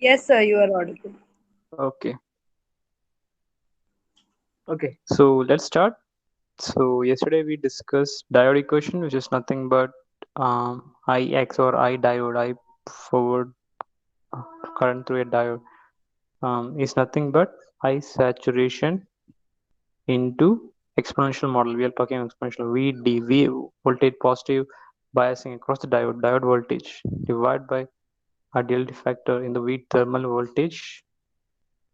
Yes, sir, you are audible. Okay. Okay. So let's start. So yesterday we discussed diode equation, which is nothing but IX or I diode, I forward uh, current through a diode, is nothing but I saturation into exponential model. We are talking exponential V voltage positive biasing across the diode voltage divided by a delta factor in the V thermal voltage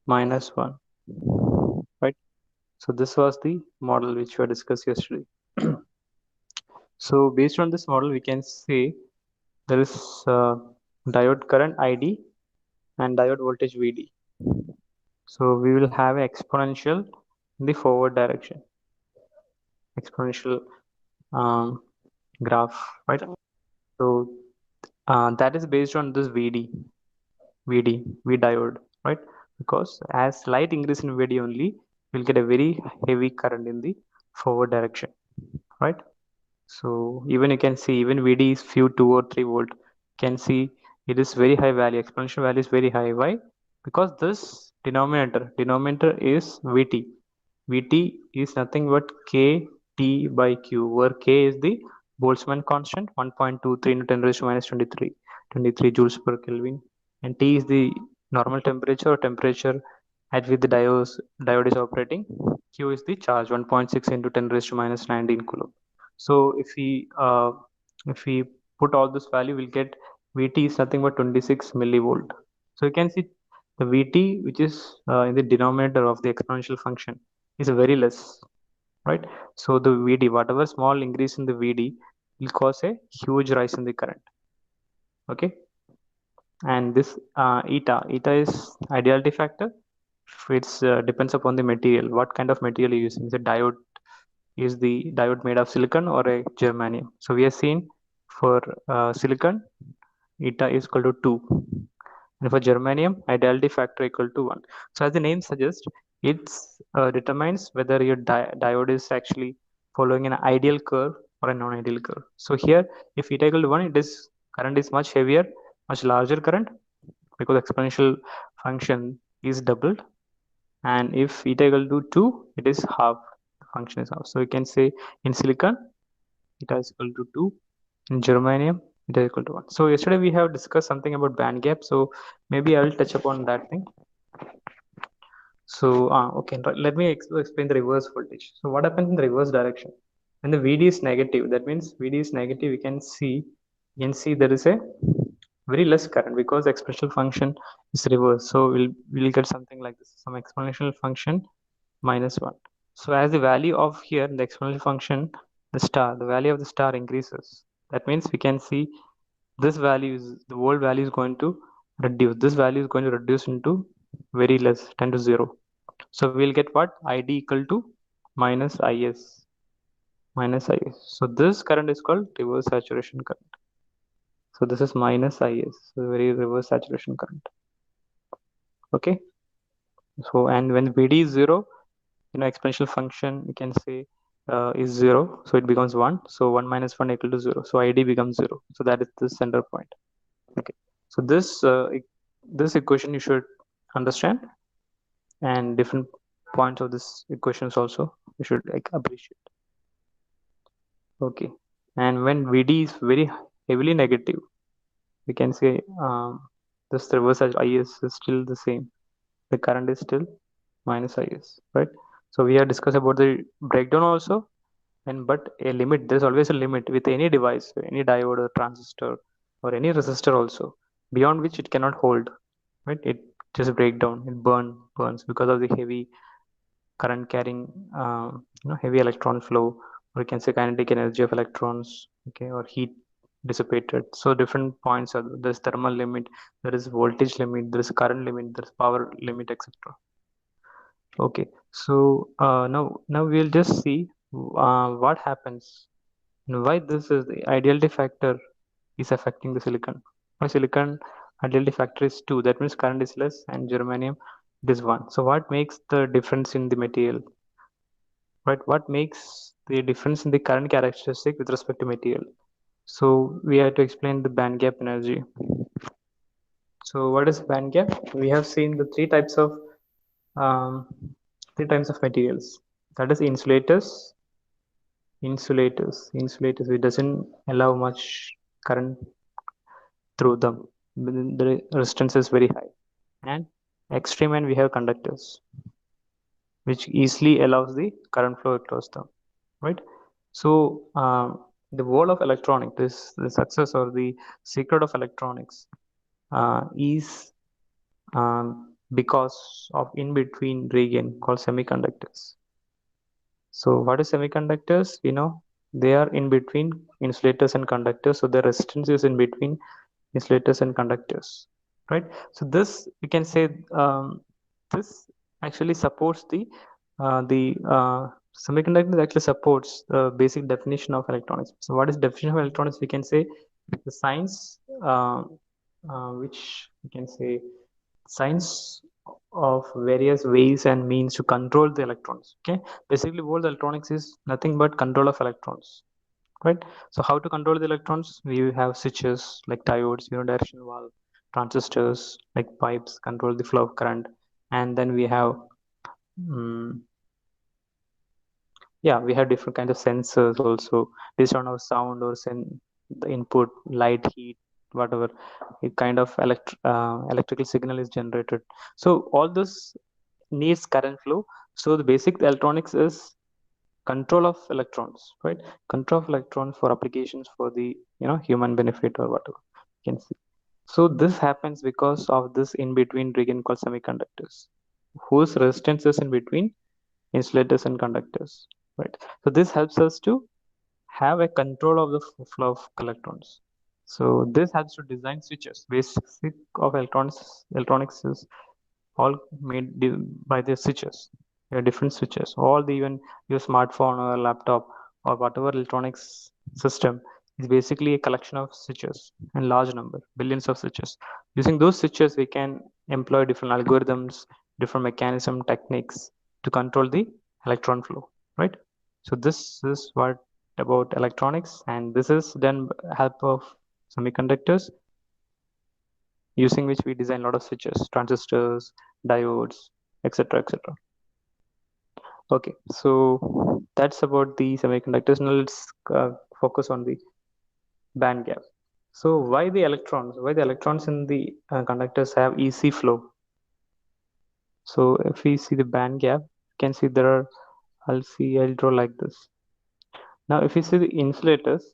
minus 1, right? So this was the model which we discussed yesterday. So based on this model, we can say there is diode current ID and diode voltage VD. So we will have an exponential in the forward direction, exponential um, graph, right? So that is based on this V diode, right? Because as light increase in VD only, we'll get a very heavy current in the forward direction, right? So even you can see even VD is few 2 or 3 volt. You can see it is very high value. Exponential value is very high. Why? Because this denominator is VT. VT is nothing but KT by Q, where K is the Boltzmann constant, 1.23 into 10 raised to minus 23 joules per Kelvin, and T is the normal temperature or temperature at which the diode is operating. Q is the charge, 1.6 into 10 raised to minus 19 coulomb. So if we put all this value, we'll get VT is nothing but 26 millivolt. So you can see the VT, which is in the denominator of the exponential function, is very less, right? So the VD, whatever small increase in the VD, will cause a huge rise in the current. Okay, and this eta is ideality factor. It's depends upon the material, what kind of material you're using. The diode is the diode made of silicon or a germanium. So we have seen for silicon, eta is equal to 2, and for germanium, ideality factor equal to 1. So as the name suggests, it determines whether your diode is actually following an ideal curve or a non-ideal curve. So here, if eta equal to 1, it is current is much heavier, much larger current, because exponential function is doubled. And if eta equal to 2, it is half, the function is half. So you can say in silicon eta is equal to 2, in germanium eta is equal to 1. So yesterday we have discussed something about band gap, so maybe I will touch upon that thing. So okay, let me explain the reverse voltage. So what happens in the reverse direction when the VD is negative? That means VD is negative, we can see there is a very less current because the exponential function is reversed. So we'll get something like this, some exponential function minus 1. So as the value of here the exponential function, the value of the star increases. That means we can see this value is the whole value is going to reduce. This value is going to reduce into very less, 10 to 0. So we'll get what? ID equal to minus is, minus is. So this current is called reverse saturation current. So this is minus is, so very reverse saturation current. Okay. So and when VD is 0, exponential function you can say is 0, so it becomes 1. So 1 minus 1 equal to 0. So ID becomes 0. So that is the center point. Okay. So this equation you should understand, and different points of this equations also you should like appreciate. Okay. And when VD is very heavily negative, we can say this reverse as IS is still the same. The current is still minus IS, right? So we have discussed about the breakdown also, and but a limit. There's always a limit with any device, any diode or transistor or any resistor also, beyond which it cannot hold, right? It just break down, it burns because of the heavy current carrying, heavy electron flow, or you can say kinetic energy of electrons, okay, or heat dissipated. So different points are there's thermal limit, there is voltage limit, there is current limit, there's power limit, etc. Okay. So now we'll just see what happens and why this is the ideality factor is affecting the silicon. My silicon ideality factor is 2, that means current is less, and germanium it is 1. So what makes the difference in the material? Right? What makes the difference in the current characteristic with respect to material? So we have to explain the band gap energy. So what is band gap? We have seen the um, three types of materials. That is insulators. It doesn't allow much current through them. The resistance is very high. And extreme end we have conductors, which easily allows the current flow across them, right? So the world of electronics, this the success or the secret of electronics is because of in between region called semiconductors. So what is semiconductors? They are in between insulators and conductors. So the resistance is in between insulators and conductors, right? So this we can say this actually supports the semiconductor actually supports the basic definition of electronics. So what is definition of electronics? We can say the science which we can say science of various ways and means to control the electrons. Okay, basically what the electronics is nothing but control of electrons, right? So how to control the electrons? We have switches like diodes, unidirectional valve, transistors like pipes control the flow of current, and then we have um, yeah, we have different kinds of sensors also based on our sound or the input, light, heat, whatever a kind of electrical signal is generated. So all this needs current flow. So the basic electronics is control of electrons, right? Control of electrons for applications for the human benefit or whatever you can see. So this happens because of this in between region called semiconductors, whose resistance is in between insulators and conductors, right? So this helps us to have a control of the flow of electrons. So this helps to design switches. Basic of electronics is all made by the switches. There are different switches. All the even your smartphone or laptop or whatever electronics system is basically a collection of switches and large number, billions of switches. Using those switches, we can employ different algorithms, different mechanism techniques to control the electron flow, right? So this is what about electronics, and this is done help of semiconductors, using which we design a lot of switches, transistors, diodes, etc., etc. Okay, so that's about the semiconductors. Now let's focus on the band gap. So why the electrons? Why the electrons in the conductors have easy flow? So if we see the band gap, you can see there are. I'll draw like this. Now, if you see the insulators,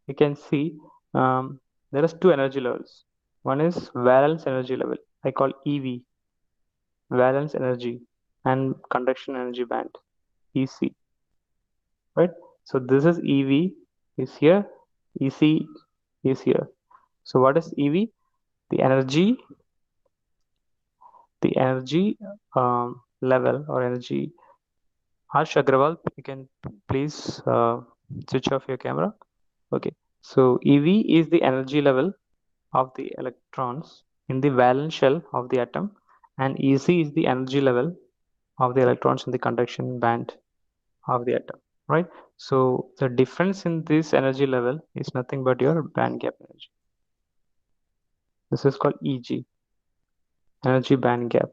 you can see there is two energy levels. One is valence energy level. I call EV, valence energy, and conduction energy band, EC, right? So this is EV is here, EC is here. So what is EV? The energy level or energy. Harsh Agrawal, you can please switch off your camera. Okay. So EV is the energy level of the electrons in the valence shell of the atom, and EC is the energy level of the electrons in the conduction band of the atom, right? So the difference in this energy level is nothing but your band gap energy. This is called EG, energy band gap.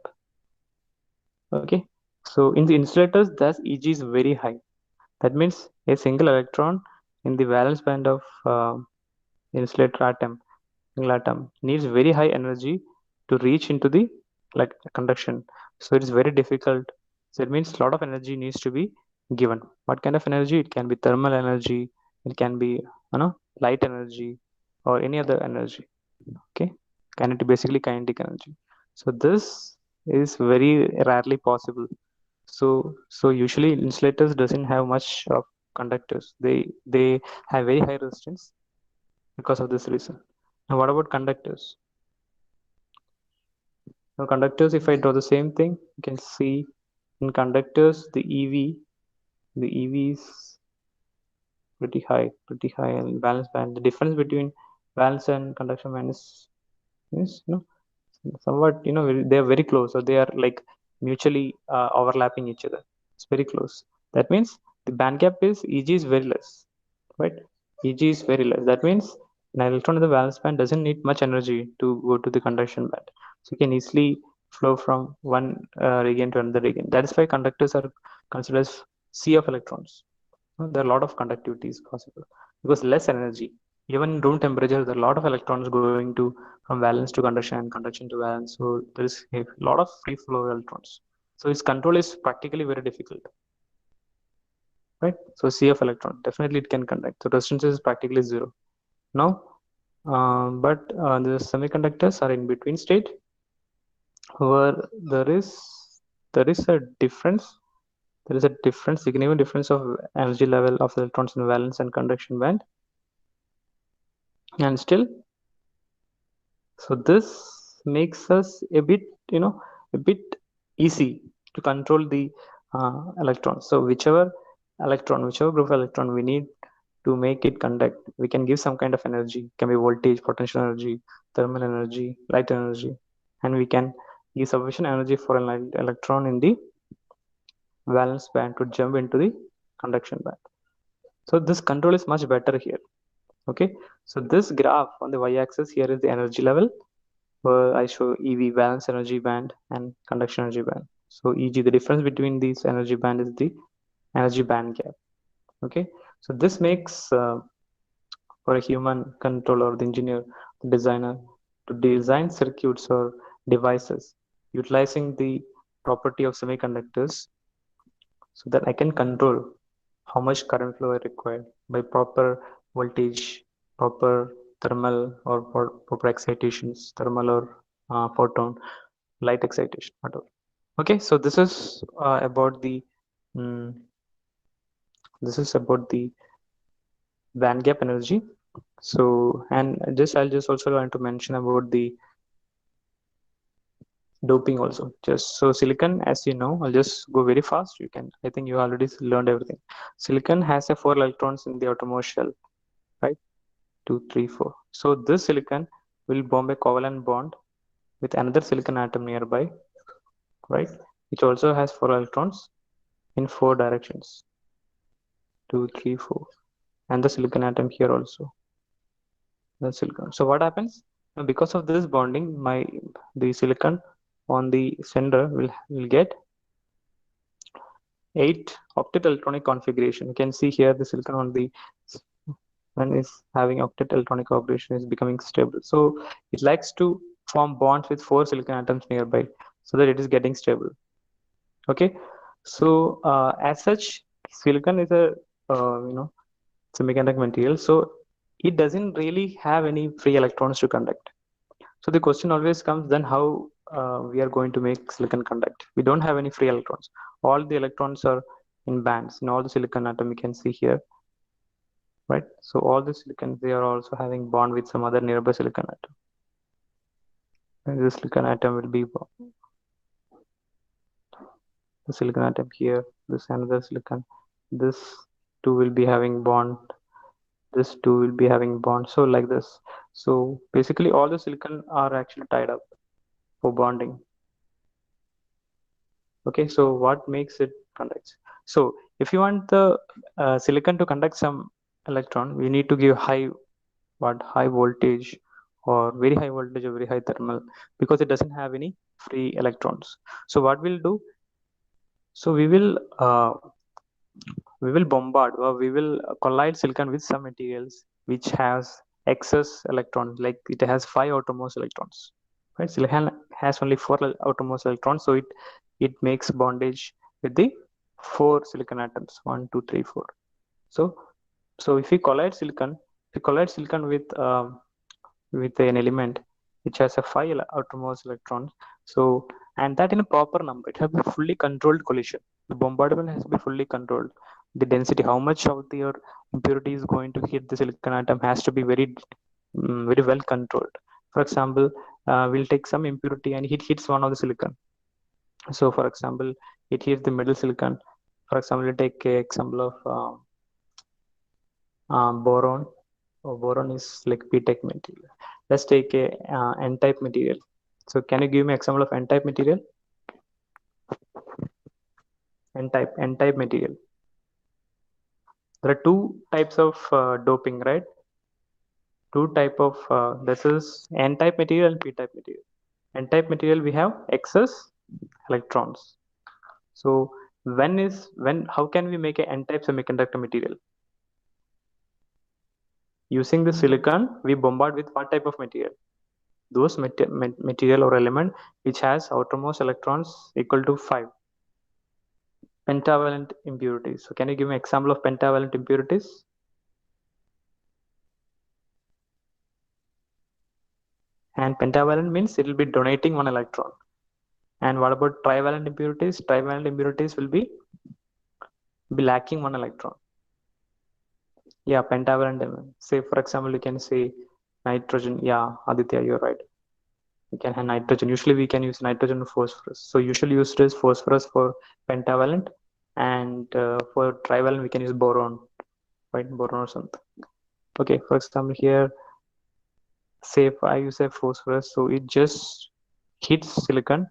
Okay. So in the insulators, thus EG is very high. That means a single electron in the valence band of insulator atom, single atom, needs very high energy to reach into the like conduction. So it is very difficult. So it means a lot of energy needs to be given. What kind of energy? It can be thermal energy, it can be light energy, or any other energy. Okay, kinetic, basically kinetic energy. So this is very rarely possible. So usually insulators doesn't have much of conductors. They have very high resistance because of this reason. Now what about conductors? Now conductors, if I draw the same thing, you can see in conductors the EV is pretty high, and valence band. The difference between valence and conduction band is somewhat they are very close, or they are like mutually overlapping each other. It's very close. That means the band gap is EG is very less, right? EG is very less. That means An electron in the valence band doesn't need much energy to go to the conduction band. So you can easily flow from one region to another region. That is why conductors are considered as sea of electrons. There are a lot of conductivity is possible because less energy. Even room temperature, there are a lot of electrons going to from valence to conduction and conduction to valence. So there is a lot of free flow of electrons. So its control is practically very difficult, right? So sea of electron, definitely it can conduct. So resistance is practically zero. Now, but the semiconductors are in between state where there is a difference. There is a difference, significant difference of energy level of electrons in valence and conduction band, and still, so this makes us a bit, a bit easy to control the electrons. So whichever group of electron we need to make it conduct, we can give some kind of energy. It can be voltage, potential energy, thermal energy, light energy, and we can give sufficient energy for an electron in the valence band to jump into the conduction band. So this control is much better here. Okay, so this graph on the y-axis here is the energy level, where I show EV, valence energy band, and conduction energy band. So EG, the difference between these energy band is the energy band gap. Okay, so this makes for a human controller, the engineer, the designer, to design circuits or devices utilizing the property of semiconductors, so that I can control how much current flow I require by proper voltage, proper thermal or proper excitations, thermal or photon, light excitation, whatever. Okay, so mm, this is about the band gap energy. So, and just I'll just also want to mention about the doping also. Just so silicon, as you know, I'll just go very fast. You can, I think you already learned everything. Silicon has a 4 electrons in the outermost shell, right? 2, 3, 4. So this silicon will form a covalent bond with another silicon atom nearby, right? Which also has 4 electrons in 4 directions. 2, 3, 4. And the silicon atom here also. The silicon. So what happens? Because of this bonding, the silicon on the center will get 8 octet electronic configuration. You can see here the silicon on the one is having octet electronic configuration is becoming stable. So it likes to form bonds with 4 silicon atoms nearby so that it is getting stable. Okay. So as such, silicon is a semiconductor material. So it doesn't really have any free electrons to conduct. So the question always comes then how we are going to make silicon conduct. We don't have any free electrons. All the electrons are in bands in all the silicon atom you can see here, right? So all the silicon, they are also having bond with some other nearby silicon atom. And this silicon atom will be the silicon atom here, this another silicon, this two will be having bond, this two will be having bond. So like this. So basically all the silicon are actually tied up for bonding. Okay, so what makes it conduct? So if you want the silicon to conduct some electron, we need to give high voltage or very high voltage or very high thermal, because it doesn't have any free electrons. So what we'll do? So we will bombard or we will collide silicon with some materials which has excess electrons, like it has 5 outermost electrons, right? Silicon has only 4 outermost electrons, so it makes bondage with the 4 silicon atoms, 1, 2, 3, 4. So if we collide silicon, with an element which has a 5 outermost electrons, so and that in a proper number, it has to be fully controlled collision. The bombardment has to be fully controlled. The density, how much of your impurity is going to hit the silicon atom, has to be very well controlled. For example, we'll take some impurity and it hits one of the silicon. So for example, it hits the middle silicon. For example, we'll take an example of boron. Boron is like p-type material. Let's take a n-type material. So can you give me example of n-type material? N-type material. There are two types of doping, right? two type of this is n-type material and p-type material. N-type material we have excess electrons. So how can we make an n-type semiconductor material? Using the silicon, we bombard with what type of material? Those material or element which has outermost electrons equal to 5 pentavalent impurities. So can you give me example of pentavalent impurities? And pentavalent means it will be donating one electron. And what about trivalent impurities? Trivalent impurities will be lacking one electron. Yeah, pentavalent. Say for example, you can say nitrogen. Yeah, Aditya, you're right. We can have nitrogen. Usually we can use nitrogen or phosphorus. So usually used is phosphorus for pentavalent, and for trivalent we can use boron, right? Boron or something. Okay, for example here, say if I use a phosphorus, so it just hits silicon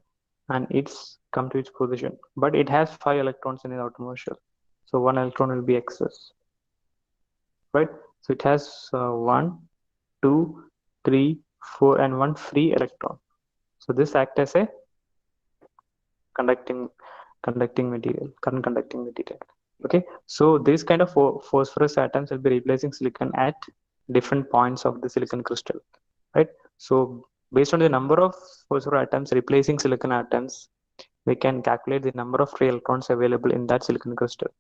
and it's come to its position, but it has 5 electrons in its outermost shell. So one electron will be excess, right? So it has 1, 2, 3, 4, and one free electron. So this acts as a conducting material, current conducting material. Okay, so these kind of phosphorus atoms will be replacing silicon at different points of the silicon crystal, right? So based on the number of phosphorus atoms replacing silicon atoms, we can calculate the number of free electrons available in that silicon crystal.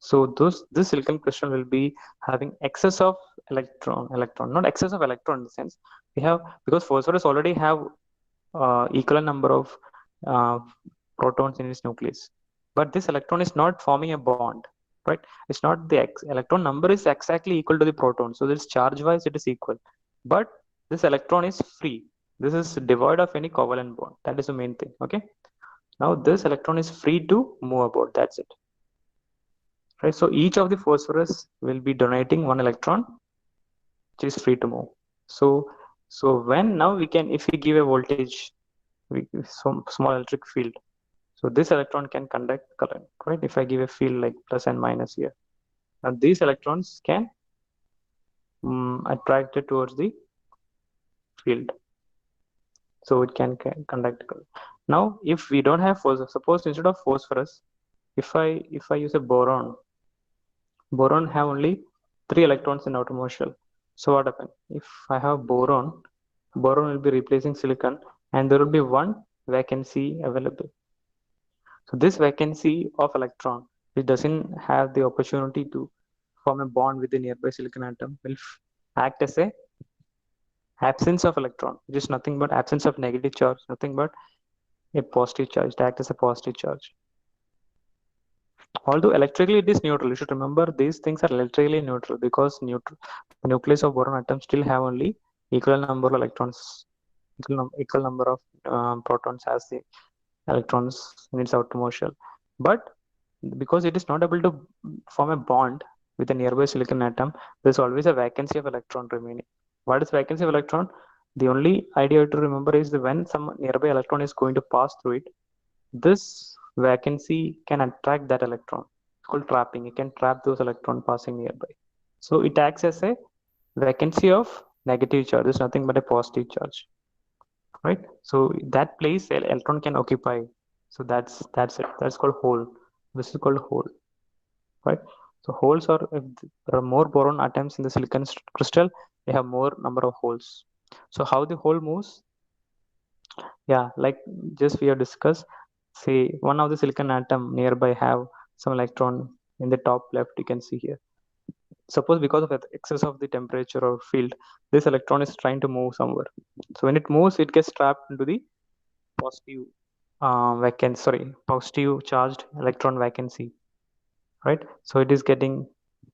So this silicon crystal will be having excess of electron, not excess of electron in the sense we have, because phosphorus already have equal number of uh, protons in its nucleus, but this electron is not forming a bond, right? It's not the electron number is exactly equal to the proton, so this charge wise it is equal, but this electron is free. This is devoid of any covalent bond. That is the main thing. Okay, now this electron is free to move about. That's it, right? So each of the phosphorus will be donating one electron which is free to move. So when now we can, if we give a voltage, some small electric field, so this electron can conduct current, right? If I give a field like plus and minus here, and these electrons can attract it towards the field, so it can conduct current. Now if we don't have phosphorus, suppose instead of phosphorus, if I use a boron have only 3 electrons in outermost shell. So what happens if I have boron will be replacing silicon, and there will be one vacancy available. So this vacancy of electron, which doesn't have the opportunity to form a bond with the nearby silicon atom, will act as a absence of electron, which is nothing but absence of negative charge, nothing but a positive charge. It acts as a positive charge. Although electrically it is neutral, you should remember these things are electrically neutral because the nucleus of boron atom still have only equal number of electrons, equal number of protons as the electrons in its outermost shell. But because it is not able to form a bond with a nearby silicon atom, there's always a vacancy of electron remaining. What is vacancy of electron? The only idea to remember is that when some nearby electron is going to pass through it, this vacancy can attract that electron. It's called trapping. It can trap those electrons passing nearby. So it acts as a vacancy of negative charge. It's nothing but a positive charge, right? So that place electron can occupy. So that's it. That's called hole. This is called hole, right? So holes are, if there are more boron atoms in the silicon crystal, they have more number of holes. So how the hole moves? Yeah, like just we have discussed, say one of the silicon atom nearby have some electron in the top left, you can see here. Suppose because of the excess of the temperature or field, this electron is trying to move somewhere. So when it moves, it gets trapped into the positive positive charged electron vacancy, right? So it is getting,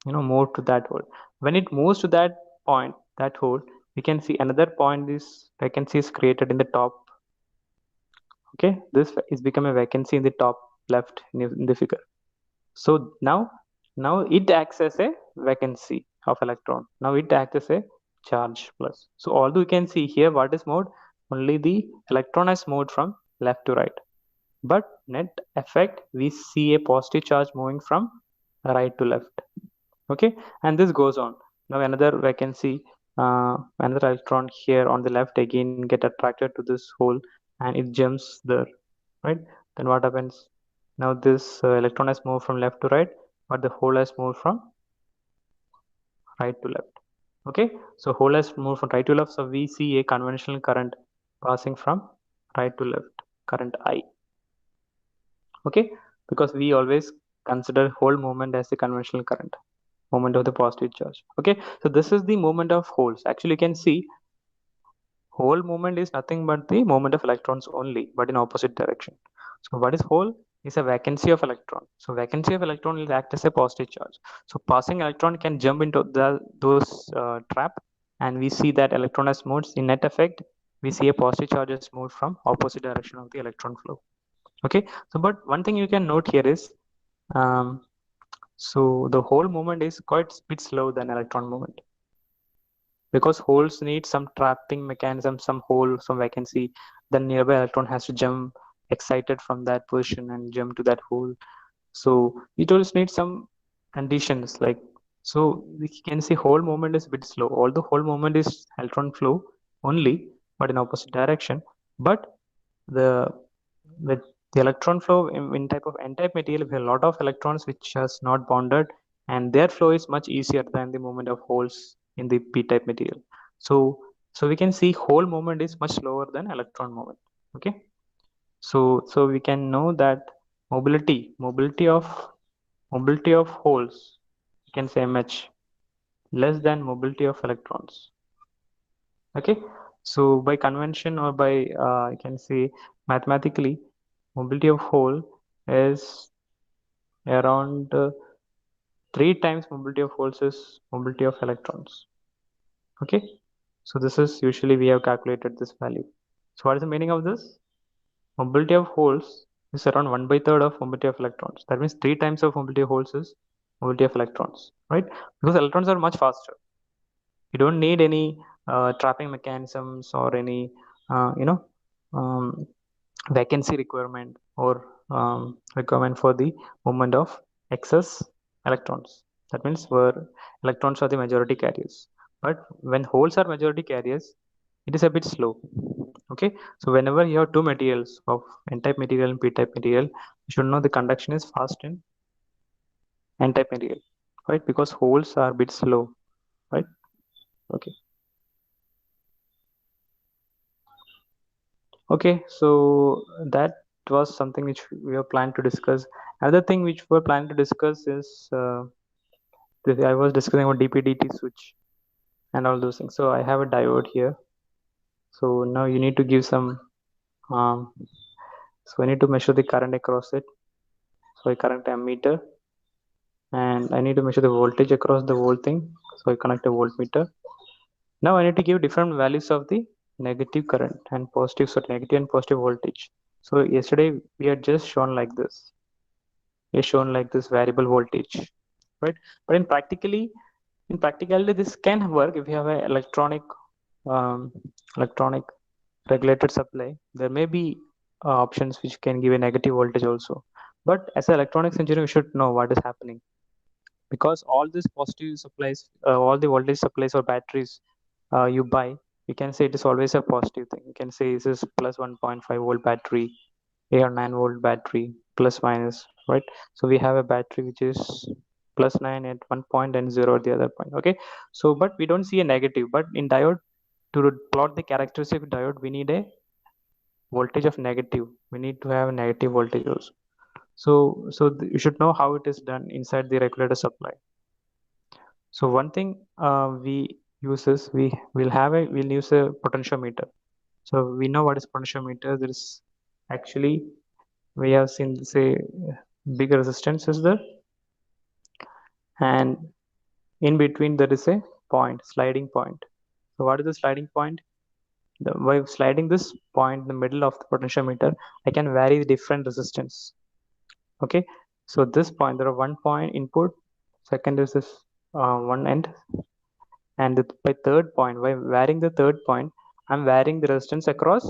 moved to that hole. When it moves to that point, that hole, we can see another point, this vacancy is created in the top. Okay, this is become a vacancy in the top left in the figure. So now it acts as a vacancy of electron. Now it acts as a charge plus. So although you can see here what is moved, only the electron has moved from left to right. But net effect, we see a positive charge moving from right to left. Okay, and this goes on. Now another vacancy another electron here on the left again get attracted to this hole and it jumps there, right? Then what happens? Now this electron has moved from left to right, but the hole has moved from right to left. Okay, so hole has moved from right to left, so we see a conventional current passing from right to left, current I. Okay, because we always consider hole movement as the conventional current, moment of the positive charge. Okay, so this is the movement of holes. Actually, you can see hole movement is nothing but the movement of electrons only, but in opposite direction. So what is hole? Is a vacancy of electron. So vacancy of electron will act as a positive charge. So passing electron can jump into those trap, and we see that electron has moved. In net effect, we see a positive charge has moved from opposite direction of the electron flow. Okay. So but one thing you can note here is, um, so the hole movement is quite bit slow than electron movement, because holes need some trapping mechanism, some hole, some vacancy. The nearby electron has to jump excited from that position and jump to that hole. So it always needs some conditions, like, so we can see hole movement is a bit slow, although hole movement is electron flow only, but in opposite direction. But the the, the electron flow in type of n-type material, we have a lot of electrons which has not bonded, and their flow is much easier than the movement of holes in the p-type material. So we can see hole movement is much slower than electron movement. Okay, so we can know that mobility of holes, you can say mh, less than mobility of electrons. Okay, so by convention or by you can say mathematically, mobility of hole is around 3 times mobility of holes is mobility of electrons. Okay, so this is usually we have calculated this value. So what is the meaning of this? Mobility of holes is around 1/3 of mobility of electrons. That means 3 times of mobility of holes is mobility of electrons, right? Because electrons are much faster. You don't need any trapping mechanisms or any uh, you know um, vacancy requirement or requirement for the movement of excess electrons. That means where electrons are the majority carriers. But when holes are majority carriers, it is a bit slow. Okay, so whenever you have two materials of n-type material and p-type material, you should know the conduction is fast in n-type material, right? Because holes are a bit slow, right? Okay. Okay, so that was something which we were planning to discuss. Another thing which we're planning to discuss is I was discussing about DP-DT switch and all those things. So I have a diode here. So now you need to give some. Um, so I need to measure the current across it. So I connect a ammeter, and I need to measure the voltage across the whole thing. So I connect a voltmeter. Now I need to give different values of the negative current and positive, so negative and positive voltage. So yesterday we had just shown like this. Is shown like this variable voltage, right? But in practicality this can work if you have an um, electronic regulated supply. There may be options which can give a negative voltage also, but as an electronics engineer you should know what is happening, because all these positive supplies, all the voltage supplies or batteries you buy, you can say it is always a positive thing. You can say this is plus 1.5 volt battery, 8 or 9 volt battery, plus minus, right? So we have a battery which is plus 9 at one point and 0 at the other point. Okay, so but we don't see a negative. But in diode, to plot the characteristic of diode, we need a voltage of negative. We need to have a negative voltage also. So you should know how it is done inside the regulator supply. So one thing we use is we'll use a potentiometer. So we know what is potentiometer. There is actually, we have seen, say, big resistance is there, and in between there is a point, sliding point. So what is the sliding point? By sliding this point in the middle of the potentiometer, I can vary the different resistance. Okay, so this point, there are one point input, second is this one end, and by third point, by varying the third point, I'm varying the resistance across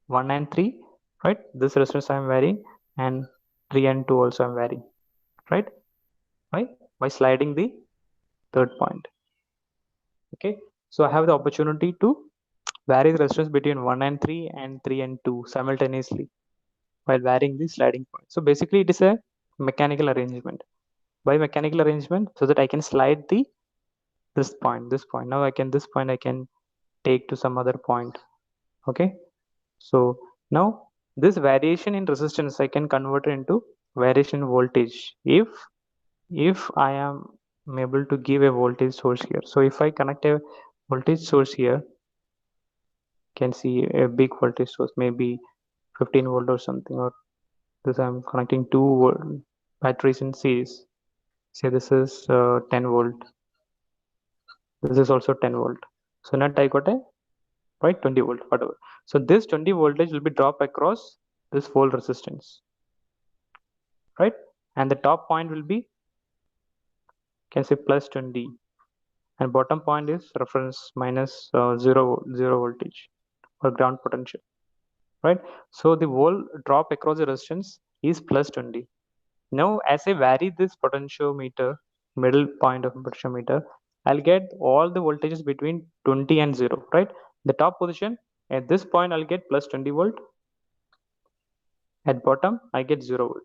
1 and 3, right? This resistance I'm varying, and 3 and 2 also I'm varying, right? Right, by sliding the third point. Okay, So I have the opportunity to vary the resistance between 1 and 3 and 3 and 2 simultaneously while varying the sliding point. So basically it is a mechanical arrangement. By mechanical arrangement, so that I can slide the this point. Now I can this point I can take to some other point. Okay. So now this variation in resistance I can convert it into variation in voltage if I am able to give a voltage source here. So if I connect a voltage source here, you can see a big voltage source, maybe 15 volt or something, or this I'm connecting two batteries in series. Say this is 10 volt, this is also 10 volt. So now I got a right 20 volt, whatever. So this 20 voltage will be dropped across this whole resistance, right? And the top point will be, can say, plus 20, and bottom point is reference minus 0 voltage or ground potential, right? So the whole drop across the resistance is plus 20. Now as I vary this potentiometer, middle point of potentiometer, I'll get all the voltages between 20 and 0, right? The top position at this point I'll get plus 20 volt, at bottom I get 0 volt.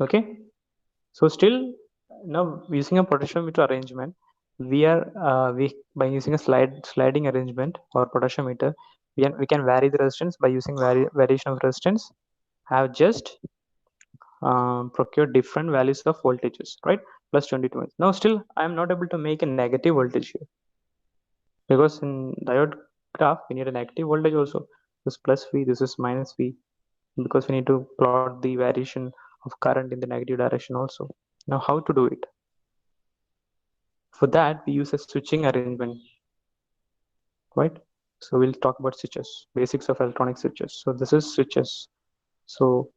Okay. So still now using a potentiometer arrangement, we by using a sliding arrangement or potentiometer, we can vary the resistance by using variation of resistance. Have just procure different values of voltages, right? Plus 22. Now still I am not able to make a negative voltage here, because in diode graph we need a negative voltage also. This plus V, this is minus V, because we need to plot the variation of current in the negative direction also. Now how to do it? For that we use a switching arrangement, right? So we'll talk about switches, basics of electronic switches. So this is switches. So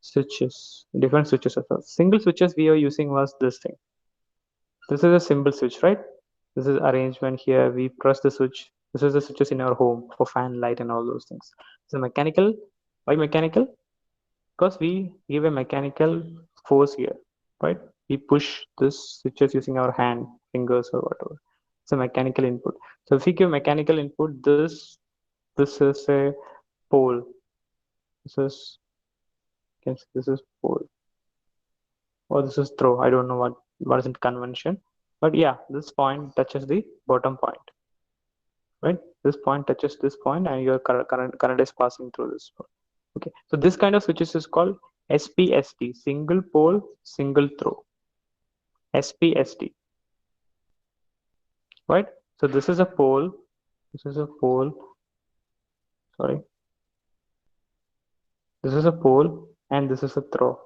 switches, different switches. Single switches we are using was this thing. This is a simple switch, right? This is arrangement here. We press the switch. This is the switches in our home for fan, light, and all those things. So mechanical. Why mechanical? Because we give a mechanical force here, right? We push this switches using our hand, fingers, or whatever. It's a mechanical input. So if we give mechanical input, this is a pole. This is, yes, this is pole, or this is throw. I don't know what is in convention, but yeah, this point touches the bottom point, right? This point touches this point, and your current is passing through this point. Okay, so this kind of switches is called SPST, single pole, single throw. SPST, right? So this is a pole. This is a pole. Sorry, this is a pole, and this is a throw.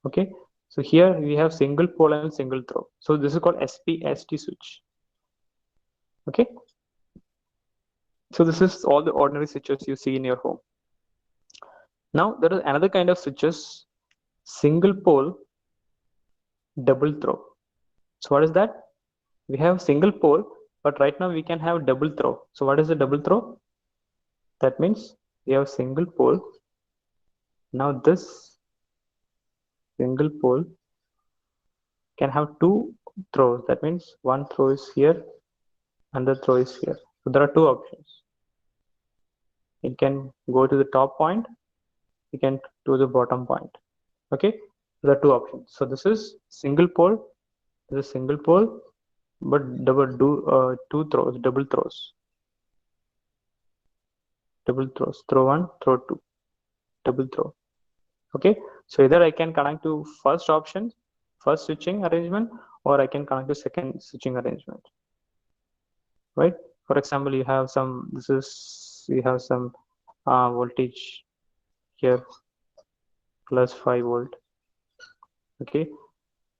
Okay, so here we have single pole and single throw. So this is called SPST switch. Okay, so this is all the ordinary switches you see in your home. Now there is another kind of switches, single pole, double throw. So what is that? We have single pole, but right now we can have double throw. So what is the double throw? That means we have single pole. Now this single pole can have two throws. That means one throw is here, another throw is here. So there are two options. It can go to the top point, it can to the bottom point. Okay, there are two options. So this is single pole, this is single pole, but two throws, double throws, throw one, throw two, double throw. Okay, so either I can connect to first option, first switching arrangement, or I can connect to second switching arrangement, right? For example, you have some, this is, you have some voltage here, plus 5 volt. Okay,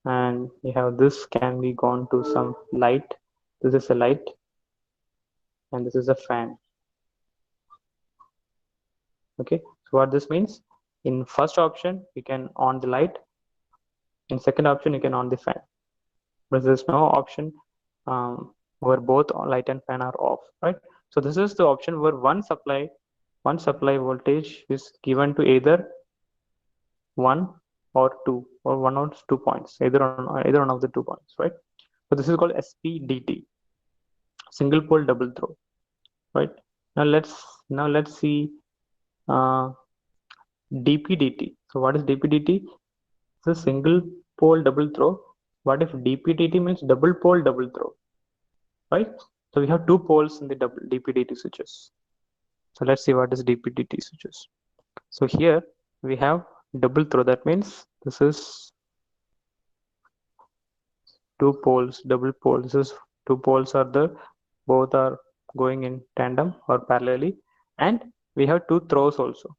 and you have this can be gone to some light. This is a light, and this is a fan. Okay, so what this means, in first option you can on the light, in second option you can on the fan, but there's no option where both light and fan are off, right? So this is the option where one supply voltage is given to either one or two, or one or 2 points, either one of the 2 points, right? So this is called SPDT. single pole double throw, right? Now let's see uh, DPDT. So what is DPDT? It's a single pole double throw. What if DPDT means double pole double throw, right? So we have two poles in the double DPDT switches. So let's see what is DPDT switches. So here we have double throw. That means this is two poles, double pole. This is two poles are the both are going in tandem or parallelly, and we have two throws also,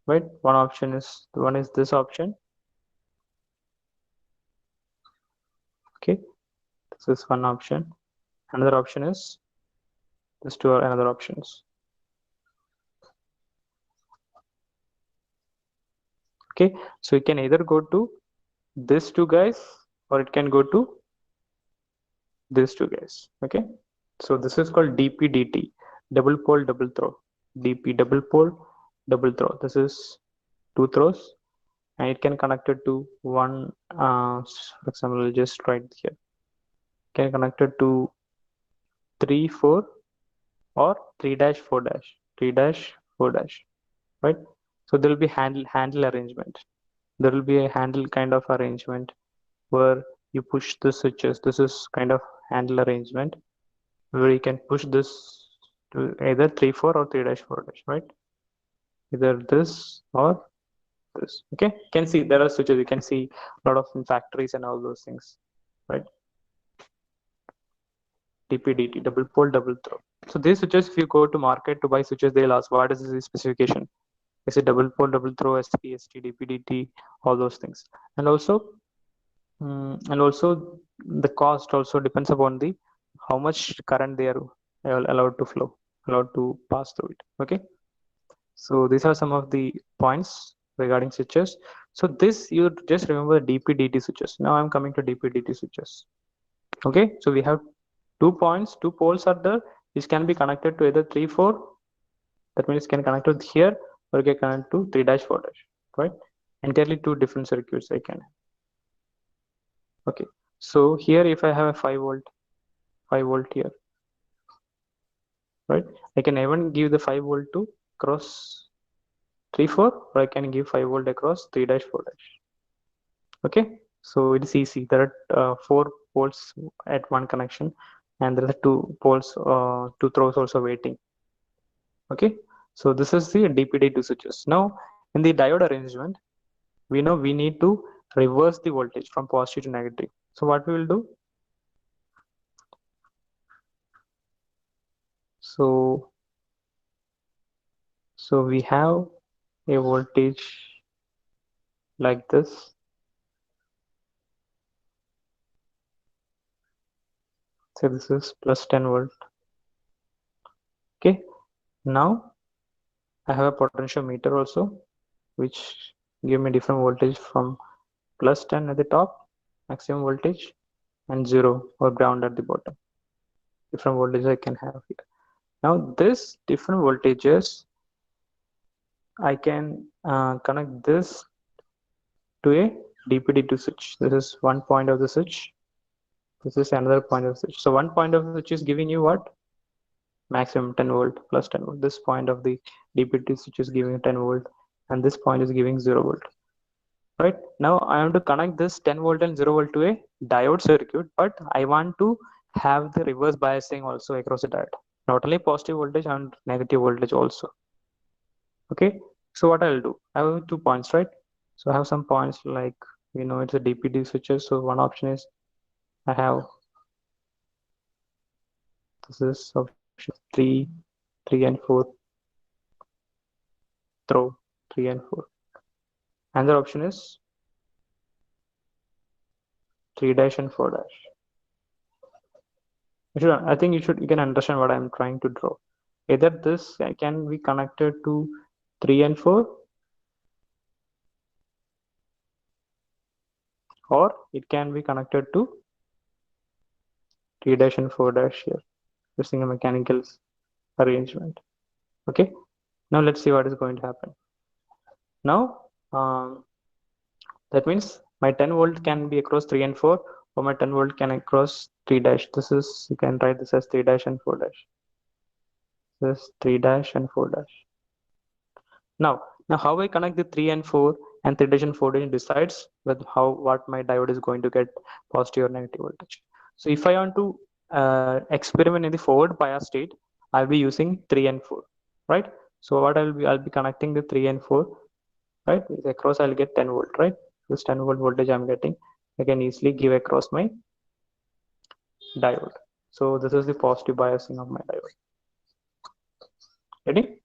right? One is this option. Okay, this is one option. Another option is this two are another options. Okay, so you can either go to this two guys or it can go to these two guys. Okay, so this is called DPDT, double pole double throw. DP double pole double throw. This is two throws and it can connect it to one. For example, I'll just write here. Can connect it to 3 4 or 3 dash 4 dash 3 dash 4 dash, right? So there will be handle arrangement. There will be a handle kind of arrangement where you push the switches. This is kind of handle arrangement where you can push this to either 3 4 or 3 dash 4 dash, right? Either this or this. Okay, you can see there are switches. You can see a lot of factories and all those things, right? DPDT, double pole double throw. So these switches, if you go to market to buy switches, they'll ask what is the specification. Is it double pole double throw, SPST, DPDT, all those things. And also the cost also depends upon the how much current they are allowed to flow, allowed to pass through it. Okay, so these are some of the points regarding switches. So this you just remember DPDT switches. Now I'm coming to DPDT switches. Okay, so we have 2 points, two poles are there. This can be connected to either 3 4, that means it can connect to here, or it can connect to 3 dash 4 dash, right? Entirely two different circuits I can. Okay, so here if I have a 5 volt here, right? I can even give the 5 volt to cross 3 4, or I can give 5 volt across 3 dash 4 dash. Okay, so it is easy. There are 4 poles at one connection, and there are two throws also waiting. Okay, so this is the DPD2 switches. Now in the diode arrangement, we know we need to reverse the voltage from positive to negative. So what we will do? So we have a voltage like this. So this is plus 10 volt. Okay, now I have a potentiometer also, which give me different voltage from plus 10 at the top, maximum voltage, and 0 or ground at the bottom. Different voltage I can have here. Now this different voltages, I can connect this to a DPD2 switch. This is one point of the switch. This is another point of the switch. So one point of the switch is giving you what? Maximum 10 volt plus 10 volt. This point of the DPD switch is giving 10 volt, and this point is giving 0 volt. Right now I want to connect this 10 volt and 0 volt to a diode circuit, but I want to have the reverse biasing also across the diode. Not only positive voltage and negative voltage also. Okay, so what I'll do, I have 2 points, right? So I have some points like, it's a DPD switches. So one option is I have this is option 3, 3 and 4, throw 3 and 4. Another option is 3 dash and 4 dash. I think you can understand what I'm trying to draw. Either this can be connected to 3 and 4, or it can be connected to 3 dash and 4 dash here using a mechanical arrangement. Okay, now let's see what is going to happen. Now that means my 10 volt can be across 3 and 4, for my 10 volt can across 3 dash. This is, you can write this as 3 dash and 4 dash. This is 3 dash and 4 dash. Now how I connect the 3 and 4 and 3 dash and 4 dash decides with how what my diode is going to get positive or negative voltage. So if I want to experiment in the forward bias state, I'll be using 3 and 4, right? So what I'll be connecting the 3 and 4, right? Across I'll get 10 volt, right? This 10 volt voltage I'm getting, I can easily give across my diode. So this is the positive biasing of my diode. Ready?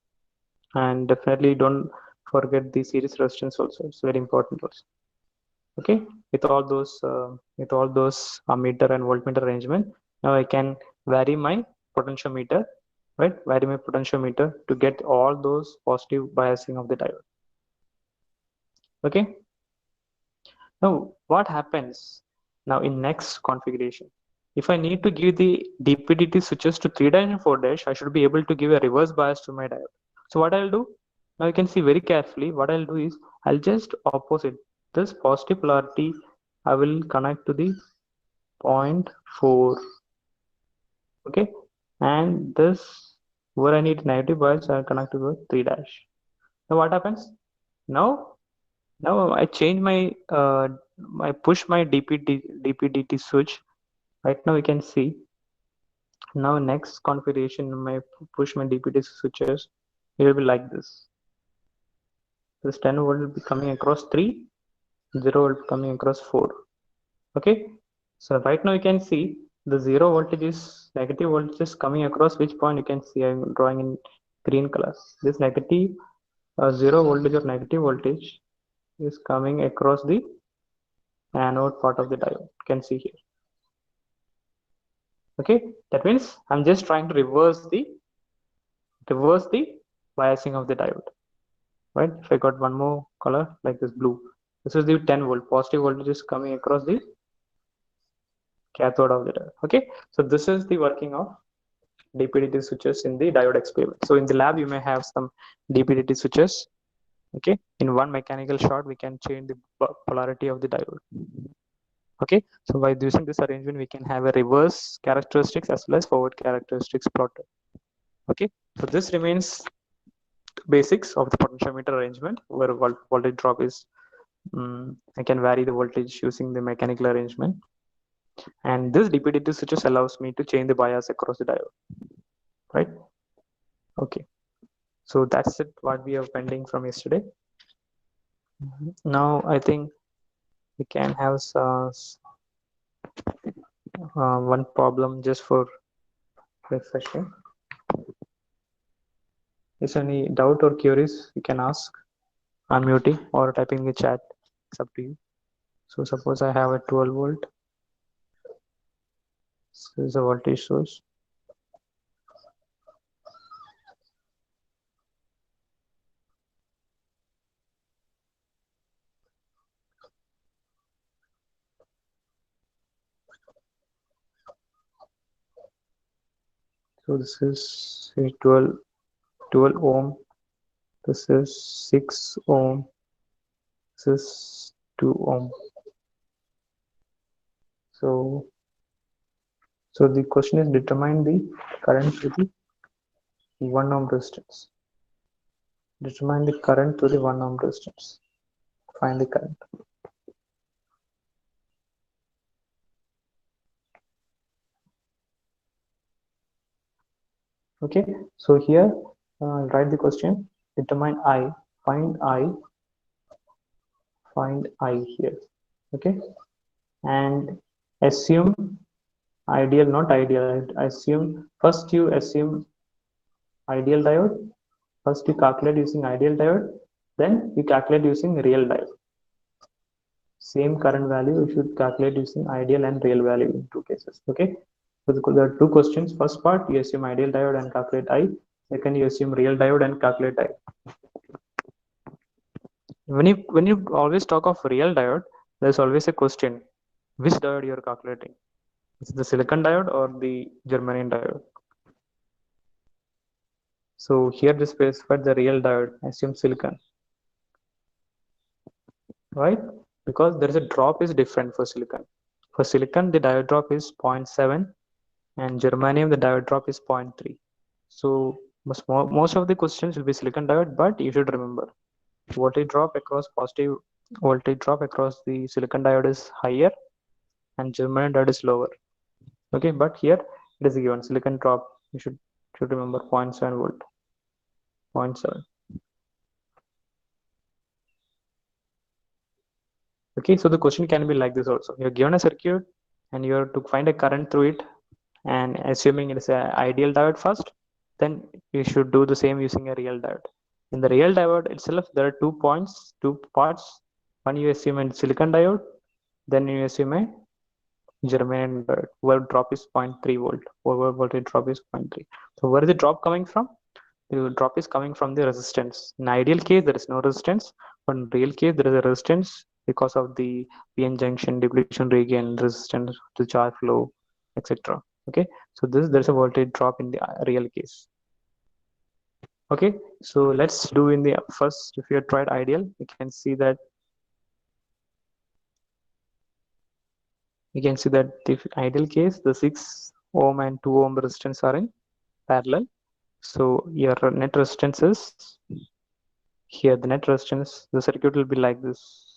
And definitely don't forget the series resistance also. It's very important also. Okay, with all those ammeter and voltmeter arrangement, now I can vary my potentiometer, right? Vary my potentiometer to get all those positive biasing of the diode. Okay, now what happens now in next configuration? If I need to give the DPDT switches to 3 dash and 4 dash, I should be able to give a reverse bias to my diode. So what I'll do, now you can see very carefully, what I'll do is I'll just opposite this positive polarity. I will connect to the 0.4, okay, and this where I need negative bias, I'll connect to the 3 dash. Now what happens? Now I change my I push my DPDT switch. Right now you can see, now next configuration my push my DPDT switches, it will be like this. This 10 volt will be coming across 3, 0 volt coming across 4. Okay, so right now you can see the 0 voltage is negative voltage is coming across which point. You can see I'm drawing in green colors. This negative 0 voltage or negative voltage is coming across the anode part of the diode. You can see here. Okay, that means I'm just trying to reverse the biasing of the diode, right? If I got one more color like this blue, this is the 10 volt positive voltage is coming across the cathode of the diode. Okay, so this is the working of DPDT switches in the diode experiment. So in the lab you may have some DPDT switches. Okay, in one mechanical shot we can change the polarity of the diode. Okay, so by using this arrangement we can have a reverse characteristics as well as forward characteristics plotted. Okay, so this remains basics of the potentiometer arrangement, where voltage drop is I can vary the voltage using the mechanical arrangement, and this DPDT switches allows me to change the bias across the diode, right? Okay, so that's it what we have pending from yesterday. Now I think we can have one problem just for refreshing. Is any doubt or queries you can ask, unmuting or typing in the chat. It's up to you. So suppose I have a 12 volt. This is a voltage source. So this is say 12 ohm. This is 6 ohm. This is 2 ohm. So the question is determine the current to the 1 ohm resistance. Determine the current to the 1 ohm resistance. Find the current. Okay, so here write the question. Determine I. Find I here. Okay, and assume ideal, not ideal. Assume first you assume ideal diode. First you calculate using ideal diode, then you calculate using real diode. Same current value you should calculate using ideal and real value in two cases. Okay, so there are two questions. First part you assume ideal diode and calculate I. Second you assume real diode and calculate I. When you always talk of real diode, there's always a question: which diode you are calculating? Is it the silicon diode or the germanium diode? So here they specified the real diode. Assume silicon, right? Because there is a drop is different for silicon. For silicon, the diode drop is 0.7, and germanium, the diode drop is 0.3. So most of the questions will be silicon diode, but you should remember voltage drop across positive voltage drop across the silicon diode is higher and germanium diode is lower. Okay, but here it is given silicon drop. You should remember 0.7 volt, 0.7. Okay, so the question can be like this also. You're given a circuit and you have to find a current through it, and assuming it is an ideal diode first, then you should do the same using a real diode. In the real diode itself, there are 2 points, 2 parts. One you assume a silicon diode, then you assume a germanium diode, where drop is 0.3 volt, where voltage drop is 0.3. So where is the drop coming from? The drop is coming from the resistance. In ideal case, there is no resistance, but in real case, there is a resistance because of the PN junction, depletion region, resistance to charge flow, etc. Okay, so there's a voltage drop in the real case. Okay, so let's do in the first. If you have tried ideal, you can see that the ideal case, the 6 ohm and 2 ohm resistance are in parallel. So your net resistance is here. The net resistance, the circuit will be like this.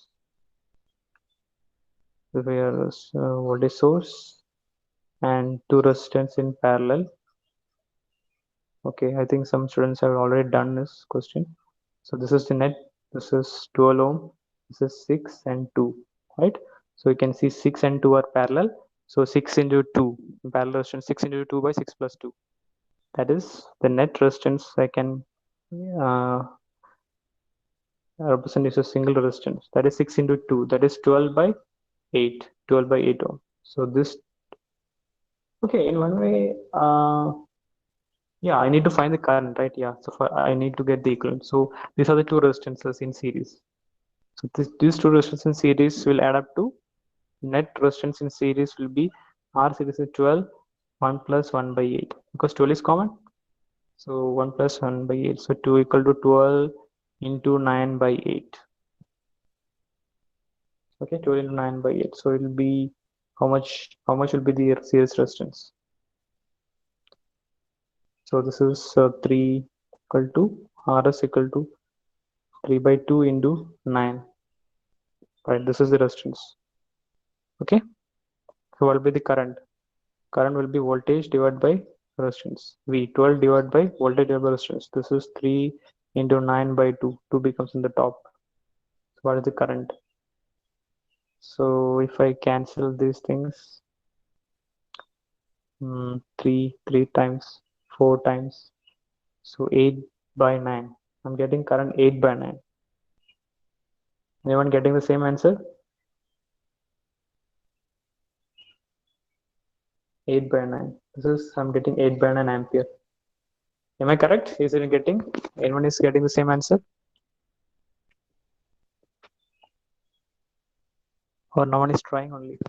Where voltage source and 2 resistance in parallel. Okay, I think some students have already done this question. So this is the net. This is 12 ohm. This is 6 and 2, right? So you can see 6 and 2 are parallel. So 6 into 2, parallel resistance 6 into 2 by 6 plus 2. That is the net resistance I can uh, represent is a single resistance. That is 6 into 2. That is 12 by 8. 12 by 8 ohm. So this, okay, in one way, yeah, I need to find the current, right? Yeah, so I need to get the equivalent. So these are the two resistances in series. So these two resistances in series will add up to net resistance in series will be R series is 12, 1 plus 1 by 8, because 12 is common. So 1 plus 1 by 8. So 2 equal to 12 into 9 by 8. Okay, 12 into 9 by 8. So it will be how much will be the series resistance? So this is 3 equal to RS equal to 3 by 2 into 9. Right, this is the resistance. Okay, so what will be the current? Current will be voltage divided by resistance. V 12 divided by voltage divided by resistance. This is 3 into 9 by 2. 2 becomes in the top. So what is the current? So if I cancel these things, 3 times, 4 times, so 8 by 9. I'm getting current 8 by 9. Anyone getting the same answer? 8 by 9. I'm getting 8 by 9 ampere. Am I correct? Anyone is getting the same answer? Or no one is trying only?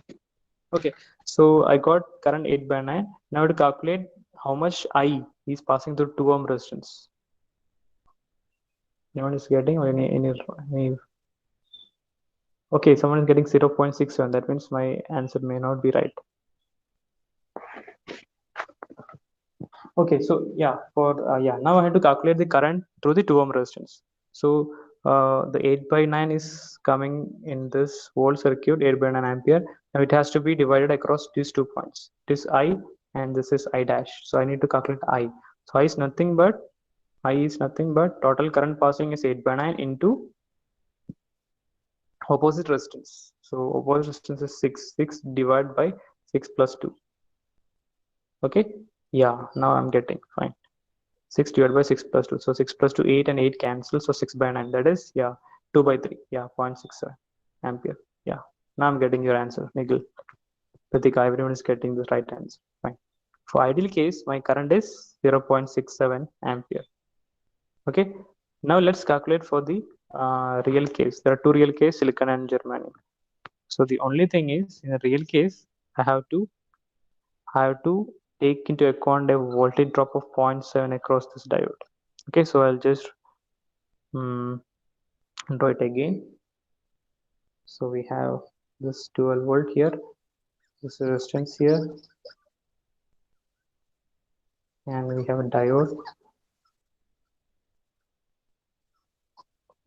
Okay, so I got current 8 by 9. Now to calculate how much I is passing through 2 ohm resistance. Anyone is getting or any okay, someone is getting 0.67. That means my answer may not be right. Okay, so now I have to calculate the current through the 2 ohm resistance. So the 8 by 9 is coming in this whole circuit, 8 by 9 ampere. Now it has to be divided across these 2 points. This I and this is I dash. So I need to calculate I. So I is nothing but total current passing is 8 by 9 into opposite resistance. So opposite resistance is 6. 6 divided by 6 plus 2. Okay, yeah, now I'm getting fine. 6 divided by 6 plus 2. So 6 plus 2, 8 and 8 cancel. So 6 by 9. That is, 2 by 3. 0.67 ampere. Yeah, now I'm getting your answer, Nigel. Pratika, everyone is getting the right answer. Fine. For ideal case, my current is 0.67 ampere. Okay, now let's calculate for the real case. There are two real case, silicon and germanium. So the only thing is, in a real case, I have to take into account a voltage drop of 0.7 across this diode. Okay, so I'll just draw it again. So we have this 12 volt here, this resistance here, and we have a diode.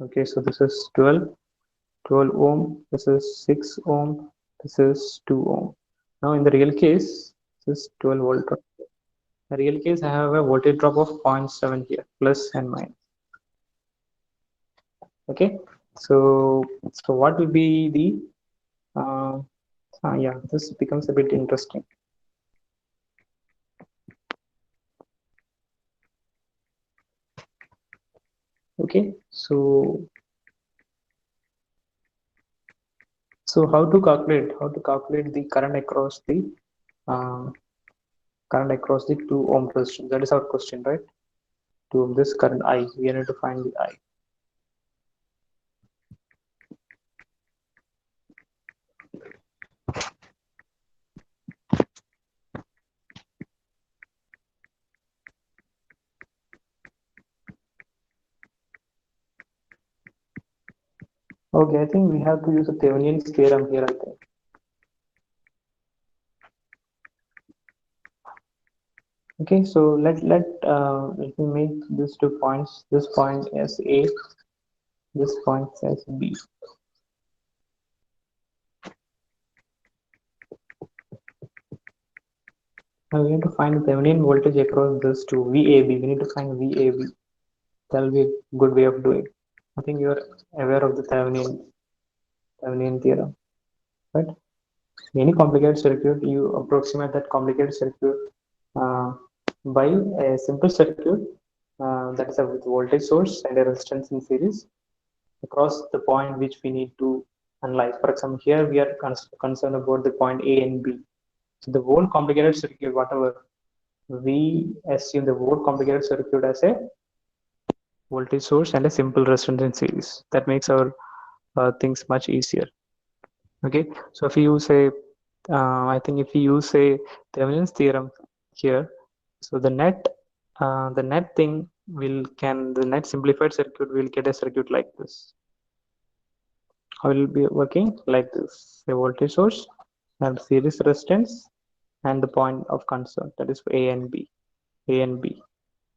Okay, so this is 12 ohm, this is 6 ohm, this is 2 ohm. Now in the real case, this is 12 volt drop. In the real case, I have a voltage drop of 0.7 here, plus and minus. Okay, so what will be the yeah, this becomes a bit interesting. Okay, so how to calculate the current across the uh, current across the 2 ohm resistance? That is our question, right? To this current I, we need to find the I. Okay, I think we have to use a Thevenin's theorem here, I think. Okay, so let me make these 2 points, this point as A, this point as B. Now we need to find Thevenin voltage across this two VAB. We need to find VAB. That will be a good way of doing. I think you are aware of the Thevenin theorem, right? Any complicated circuit, you approximate that complicated circuit uh, by a simple circuit that is with voltage source and a resistance in series across the point which we need to analyze. For example, here we are concerned about the point A and B. So the whole complicated circuit, whatever, we assume the whole complicated circuit as a voltage source and a simple resistance in series. That makes our things much easier. Okay, so if you use a I think if you use a Thevenin's theorem here, so the net thing the net simplified circuit will get a circuit like this. I will be working like this: a voltage source and series resistance and the point of concern, that is A and B,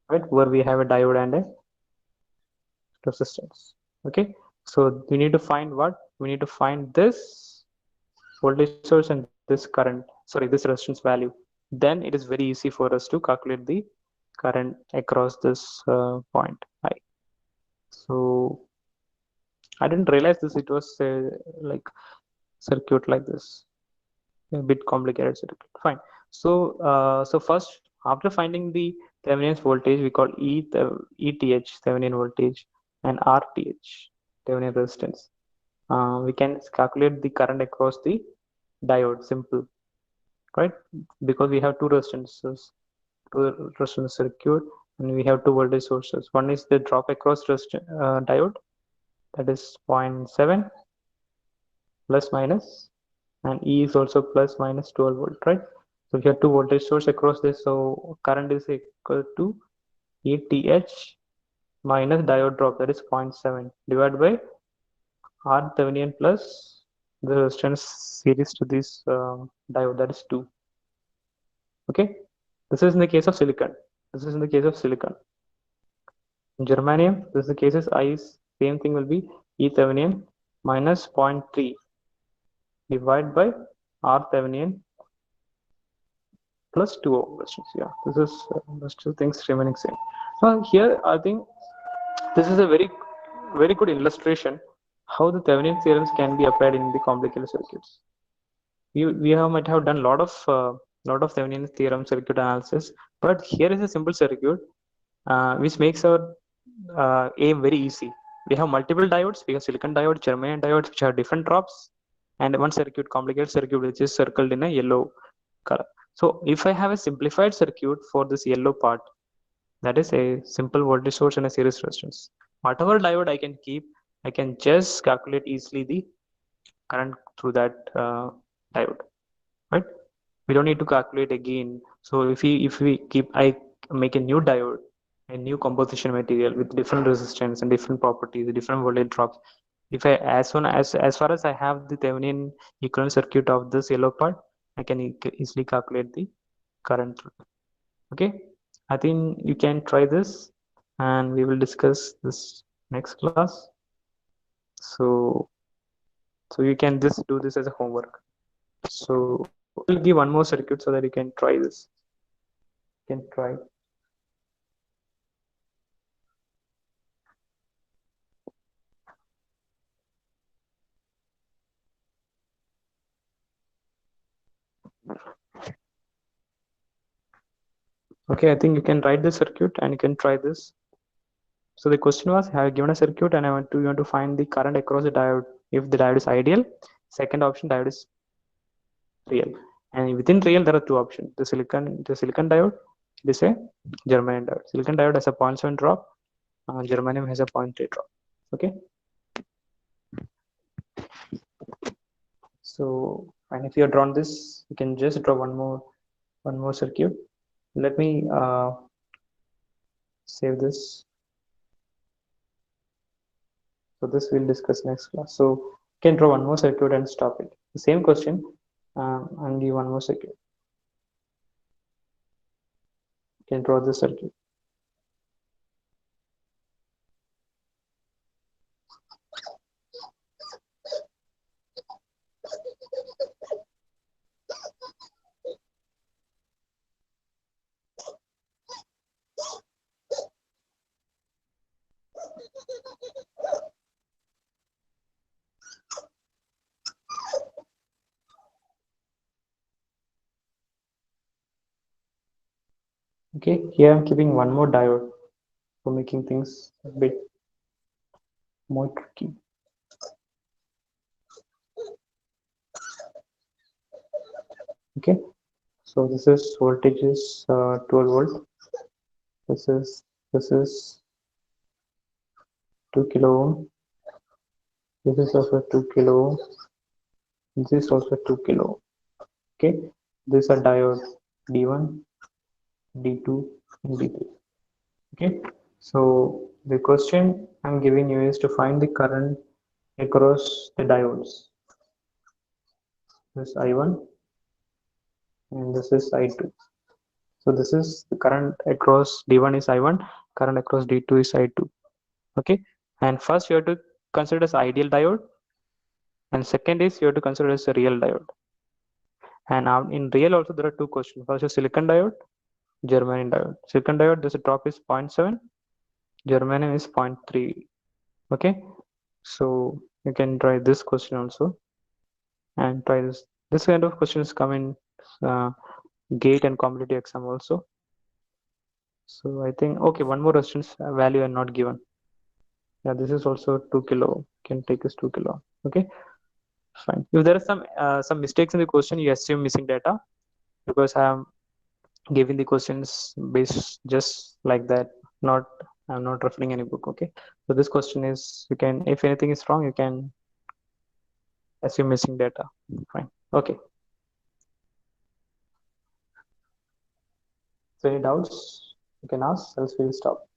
right? Where we have a diode and a resistance. Okay, so we need to find what? We need to find this voltage source and this current, sorry, this resistance value. Then it is very easy for us to calculate the current across this point I. So I didn't realize this. It was like circuit like this, a bit complicated circuit. Fine. So first, after finding the Thevenin's voltage, we call ETH Thevenin voltage and RTH Thevenin resistance. We can calculate the current across the diode. Simple, right? Because we have two resistance circuit, and we have two voltage sources. One is the drop across diode, that is 0.7 plus minus, and E is also plus minus 12 volt, right? So we have two voltage source across this, so current is equal to ETH minus diode drop, that is 0.7, divided by R Thevenin plus the resistance series to this diode, that is 2. Okay, this is in the case of silicon. This is in the case of silicon. In germanium, this is the case is I, same thing will be E Thevenin minus 0.3 divided by R Thevenin plus 2 ohm resistance. Yeah, this is those two things remaining same. So here I think this is a very good illustration how the Thevenin theorems can be applied in the complicated circuits. Might have done lot of Thevenin theorem circuit analysis, but here is a simple circuit which makes our aim very easy. We have multiple diodes. We have silicon diode, germanium diodes, which have different drops, and one circuit, complicated circuit, which is circled in a yellow color. So if I have a simplified circuit for this yellow part, that is a simple voltage source and a series resistance. Whatever diode I can keep, I can just calculate easily the current through that diode, right? We don't need to calculate again. So if we keep, I make a new diode, a new composition material with different resistance and different properties, different voltage drops. If I as soon as far as I have the Thevenin equivalent circuit of this yellow part, I can easily calculate the current. Okay, I think you can try this, and we will discuss this next class. So you can just do this as a homework. So we'll give one more circuit so that you can try this. You can try. Okay, I think you can write the circuit and you can try this. So the question was, I have given a circuit and you want to find the current across the diode if the diode is ideal. Second option, diode is real. And within real, there are two options. The silicon diode, this is a germanium diode. Silicon diode has a 0.7 drop, germanium has a 0.3 drop. Okay. So, and if you have drawn this, you can just draw one more circuit. Let me save this. So this we'll discuss next class. So you can draw one more circuit and stop it. The same question, and give one more circuit. You can draw the circuit. Okay, here I'm keeping one more diode for making things a bit more tricky. Okay, so this is voltage is 12 volt. This is 2 kilo ohm. This is also 2 kilo ohm. This is also 2 kilo ohm. Okay, these are diode D1, D2, and D3. Okay, so the question I'm giving you is to find the current across the diodes. This is I1 and this is I2. So this is the current across D1 is I1, current across D2 is I2. Okay, and first you have to consider as ideal diode, and second is you have to consider as a real diode. And in real also there are two questions. First is silicon diode, germanium diode. Silicon diode, this drop is 0.7, germanium is 0.3. Okay, so you can try this question also and try this. This kind of questions come in uh, gate and competitive exam also. So I think, okay, one more resistance value are not given. Yeah, this is also 2 kilo. Can take as 2 kilo. Okay, fine. If there are some mistakes in the question, you assume missing data because I am giving the questions based just like that. Not I'm not referring any book. Okay, so this question is, you can, if anything is wrong, you can assume missing data. Fine. Okay. So any doubts you can ask, else we'll stop.